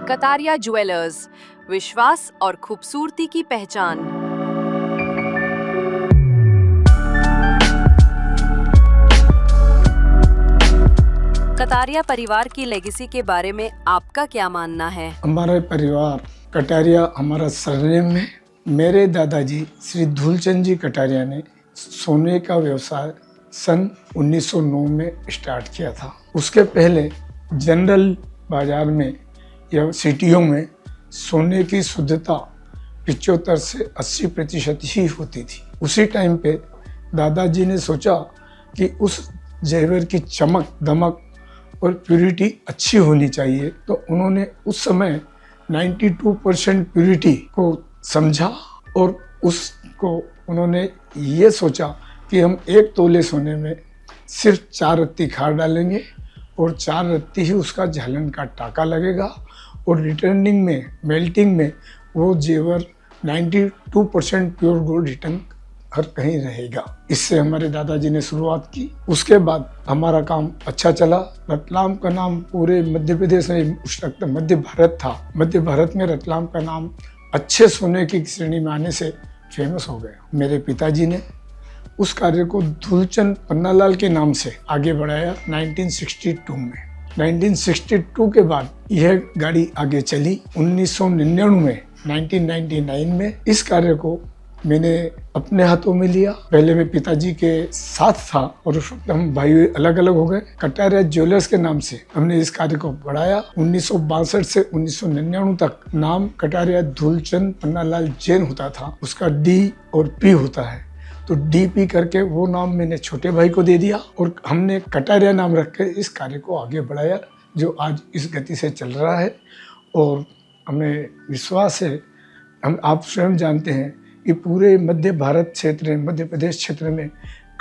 Kataria jewellers, विश्वास और खूबसूरती की पहचान। कतारिया परिवार की लेगेसी के बारे में आपका क्या मानना है? हमारा परिवार कटारिया हमारा सरनेम है। मेरे दादाजी श्री धूलचंद जी कटारिया ने सोने का व्यवसाय सन 1909 में स्टार्ट किया था। उसके पहले जनरल बाजार में या सिटियों में सोने की शुद्धता 75 से 80% ही होती थी। उसी टाइम पे दादाजी ने सोचा कि उस जेवर की चमक दमक और प्यूरिटी अच्छी होनी चाहिए, तो उन्होंने उस समय 92% प्यूरिटी को समझा और उसको उन्होंने ये सोचा कि हम 1 तोले सोने में सिर्फ 4 रत्ती खार डालेंगे और 4 रत्ती ही उसका झालन का टाका लगेगा और रिटर्निंग में मेल्टिंग में वो जेवर 92% प्योर गोल्ड रिटर्न हर कहीं रहेगा। इससे हमारे दादाजी ने शुरुआत की। उसके बाद हमारा काम अच्छा चला। रतलाम का नाम पूरे मध्य प्रदेश में, उस वक्त मध्य भारत था, मध्य भारत में रतलाम का नाम अच्छे सोने की श्रेणी में आने से फेमस हो गया। मेरे पिताजी ने उस कार्य को धूलचंद पन्नालाल के नाम से आगे बढ़ाया 1962 में। 1962 के बाद यह गाड़ी आगे चली। 1999 में इस कार्य को मैंने अपने हाथों में लिया। पहले मैं पिताजी के साथ था और उस वक्त हम भाई अलग अलग हो गए। कटारिया ज्वेलर्स के नाम से हमने इस कार्य को बढ़ाया। 1962 से 1999 तक नाम कटारिया धूलचंद पन्नालाल जैन होता था। उसका डी और पी होता है, तो डीपी करके वो नाम मैंने छोटे भाई को दे दिया और हमने कटारिया नाम रख के इस कार्य को आगे बढ़ाया, जो आज इस गति से चल रहा है। और हमें विश्वास है, आप स्वयं जानते हैं कि पूरे मध्य भारत क्षेत्र में, मध्य प्रदेश क्षेत्र में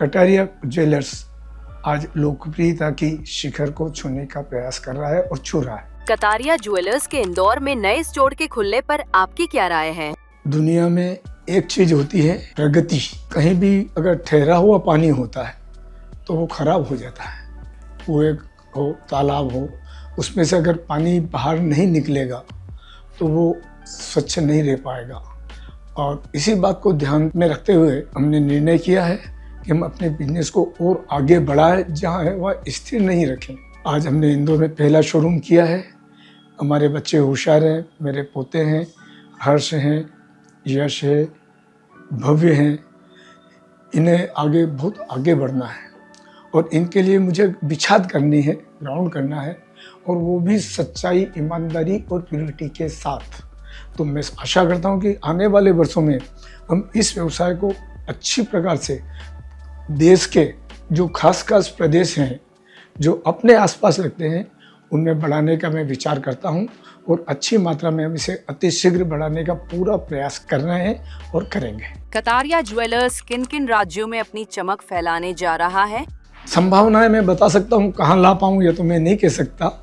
कटारिया ज्वेलर्स आज लोकप्रियता की शिखर को छूने का प्रयास कर रहा है और छू रहा है। कतारिया ज्वेलर्स के इंदौर में नए स्टोर के खुलने पर आपकी क्या राय है? दुनिया में एक चीज होती है प्रगति। कहीं भी अगर ठहरा हुआ पानी होता है तो वो खराब हो जाता है। कुएं हो, तालाब हो, उसमें से अगर पानी बाहर नहीं निकलेगा तो वो स्वच्छ नहीं रह पाएगा। और इसी बात को ध्यान में रखते हुए हमने निर्णय किया है कि हम अपने बिजनेस को और आगे बढ़ाएं, जहाँ है वह स्थिर नहीं रखें। आज हमने इंदौर में पहला शोरूम किया है। हमारे बच्चे होशियार हैं, मेरे पोते हैं, हर्ष हैं, यश है, भव्य हैं। इन्हें आगे बहुत आगे बढ़ना है और इनके लिए मुझे बिछाद करनी है, ग्राउंड करना है, और वो भी सच्चाई, ईमानदारी और प्योरिटी के साथ। तो मैं आशा करता हूँ कि आने वाले वर्षों में हम इस व्यवसाय को अच्छी प्रकार से देश के जो खास प्रदेश हैं, जो अपने आसपास लगते हैं, उनमें बढ़ाने का मैं विचार करता हूँ और अच्छी मात्रा में हम इसे अतिशीघ्र बढ़ाने का पूरा प्रयास कर रहे हैं और करेंगे। कतारिया ज्वेलर्स किन किन राज्यों में अपनी चमक फैलाने जा रहा है? संभावनाएं मैं बता सकता हूँ, कहाँ ला पाऊँ ये तो मैं नहीं कह सकता,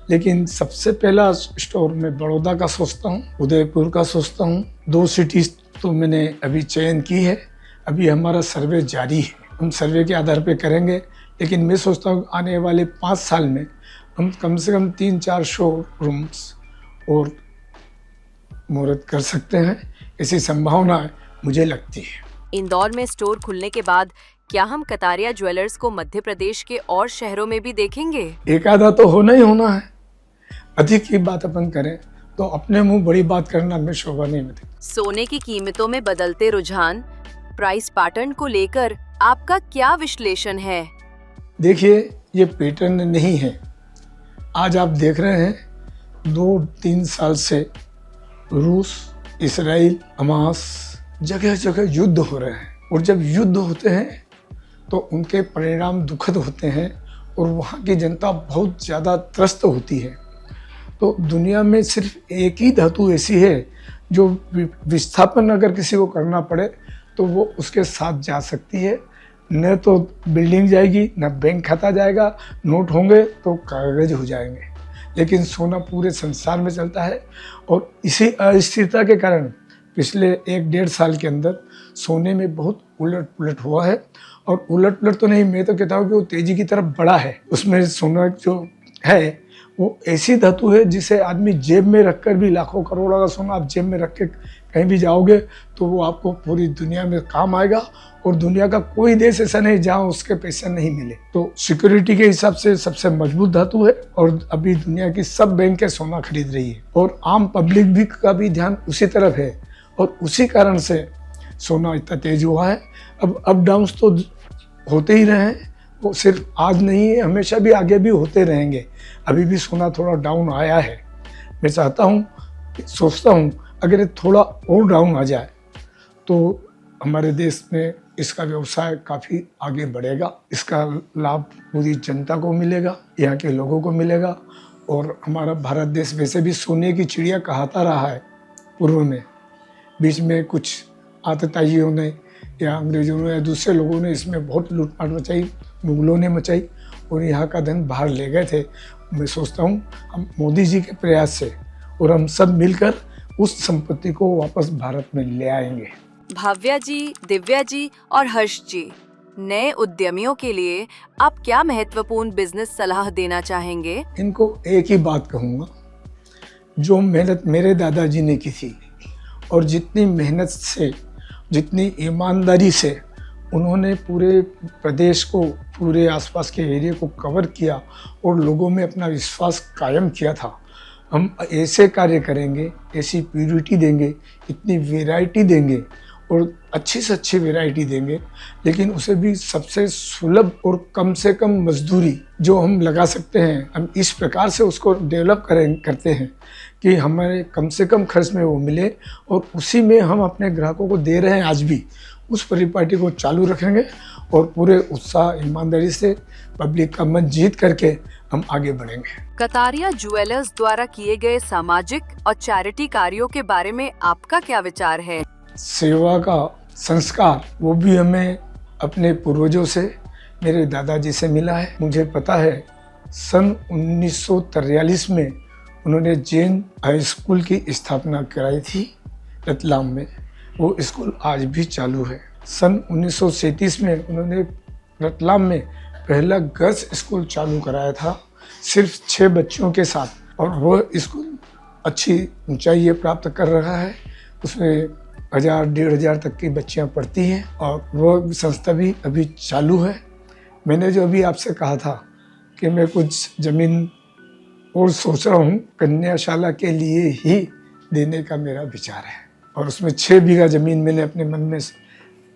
लेकिन सबसे पहला स्टोर मैं बड़ौदा का सोचता हूँ, उदयपुर का सोचता हूँ। 2 सिटीज तो मैंने अभी चयन की है। अभी हमारा सर्वे जारी है, हम सर्वे के आधार पर करेंगे, लेकिन मैं सोचता हूँ आने वाले 5 साल में हम कम से कम 3-4 शोरूम्स और मुहूर्त कर सकते हैं। ऐसी संभावना मुझे लगती है। इंदौर में स्टोर खुलने के बाद क्या हम कतारिया ज्वेलर्स को मध्य प्रदेश के और शहरों में भी देखेंगे? एक आधा तो होना ही होना है। अधिक की बात अपन करें तो अपने मुंह बड़ी बात करना में शोभा नहीं मिलती। सोने की कीमतों में बदलते रुझान, प्राइस पैटर्न को लेकर आपका क्या विश्लेषण है? देखिए, ये पैटर्न नहीं है। आज आप देख रहे हैं 2-3 साल से रूस, इसराइल, हमास, जगह जगह युद्ध हो रहे हैं, और जब युद्ध होते हैं तो उनके परिणाम दुखद होते हैं और वहाँ की जनता बहुत ज़्यादा त्रस्त होती है। तो दुनिया में सिर्फ एक ही धातु ऐसी है जो विस्थापन अगर किसी को करना पड़े तो वो उसके साथ जा सकती है। न तो बिल्डिंग जाएगी, न बैंक खाता जाएगा, नोट होंगे तो कागज हो जाएंगे, लेकिन सोना पूरे संसार में चलता है। और इसी अस्थिरता के कारण पिछले 1-1.5 साल के अंदर सोने में बहुत उलट पुलट हुआ है। और उलट पुलट तो नहीं, मैं तो कहता हूँ कि वो तेजी की तरफ बढ़ा है। उसमें सोना जो है वो ऐसी धातु है जिसे आदमी जेब में रखकर भी, लाखों करोड़ों का सोना आप जेब में रख के कहीं भी जाओगे तो वो आपको पूरी दुनिया में काम आएगा। और दुनिया का कोई देश ऐसा नहीं जहाँ उसके पैसे नहीं मिले। तो सिक्योरिटी के हिसाब से सबसे मजबूत धातु है और अभी दुनिया की सब बैंकें सोना खरीद रही है और आम पब्लिक भी का भी ध्यान उसी तरफ है और उसी कारण से सोना इतना तेज हुआ है। अब अप डाउन्स तो होते ही रहे हैं, वो सिर्फ आज नहीं है, हमेशा भी आगे भी होते रहेंगे। अभी भी सोना थोड़ा डाउन आया है। मैं चाहता हूँ, सोचता हूँ अगर ये थोड़ा और डाउन आ जाए तो हमारे देश में इसका व्यवसाय काफ़ी आगे बढ़ेगा। इसका लाभ पूरी जनता को मिलेगा, यहाँ के लोगों को मिलेगा। और हमारा भारत देश वैसे भी सोने की चिड़िया कहता रहा है पूर्व में। बीच में कुछ आतताइयों ने या अंग्रेजों ने या दूसरे लोगों ने इसमें बहुत लूटपाट मचाई, मुगलों ने मचाई और यहाँ का धन बाहर ले गए थे। मैं सोचता हूँ हम मोदी जी के प्रयास से और हम सब मिलकर उस संपत्ति को वापस भारत में ले आएंगे। भाव्या जी, दिव्या जी और हर्ष जी, नए उद्यमियों के लिए आप क्या महत्वपूर्ण बिजनेस सलाह देना चाहेंगे? इनको एक ही बात कहूँगा, जो मेहनत मेरे दादाजी ने की थी और जितनी मेहनत से, जितनी ईमानदारी से उन्होंने पूरे प्रदेश को, पूरे आसपास के एरिया को कवर किया और लोगों में अपना विश्वास कायम किया था, हम ऐसे कार्य करेंगे, ऐसी प्यूरिटी देंगे, इतनी वैरायटी देंगे और अच्छी से अच्छी वैरायटी देंगे, लेकिन उसे भी सबसे सुलभ और कम से कम मजदूरी जो हम लगा सकते हैं, हम इस प्रकार से उसको डेवलप करते हैं कि हमारे कम से कम खर्च में वो मिले और उसी में हम अपने ग्राहकों को दे रहे हैं आज भी। उस परिपाटी को चालू रखेंगे और पूरे उत्साह, ईमानदारी से पब्लिक का मन जीत करके हम आगे बढ़ेंगे। कतारिया ज्वेलर्स द्वारा किए गए सामाजिक और चैरिटी कार्यों के बारे में आपका क्या विचार है? सेवा का संस्कार वो भी हमें अपने पूर्वजों से, मेरे दादाजी से मिला है। मुझे पता है सन 1943 में उन्होंने जैन हाई स्कूल की स्थापना कराई थी रतलाम में। वो स्कूल आज भी चालू है। सन 1937 में उन्होंने रतलाम में पहला गर्ल्स स्कूल चालू कराया था, सिर्फ 6 बच्चों के साथ, और वो स्कूल अच्छी ऊंचाई प्राप्त कर रहा है। उसमें 1000-1500 तक की बच्चियां पढ़ती हैं और वो संस्था भी अभी चालू है। मैंने जो अभी आपसे कहा था कि मैं कुछ ज़मीन और सोच रहा हूँ, कन्याशाला के लिए ही देने का मेरा विचार है और उसमें 6 बीघा ज़मीन मैंने अपने मन में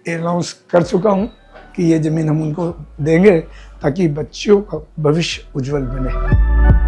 अनाउंस कर चुका हूँ कि ये ज़मीन हम उनको देंगे ताकि बच्चियों का भविष्य उज्जवल बने।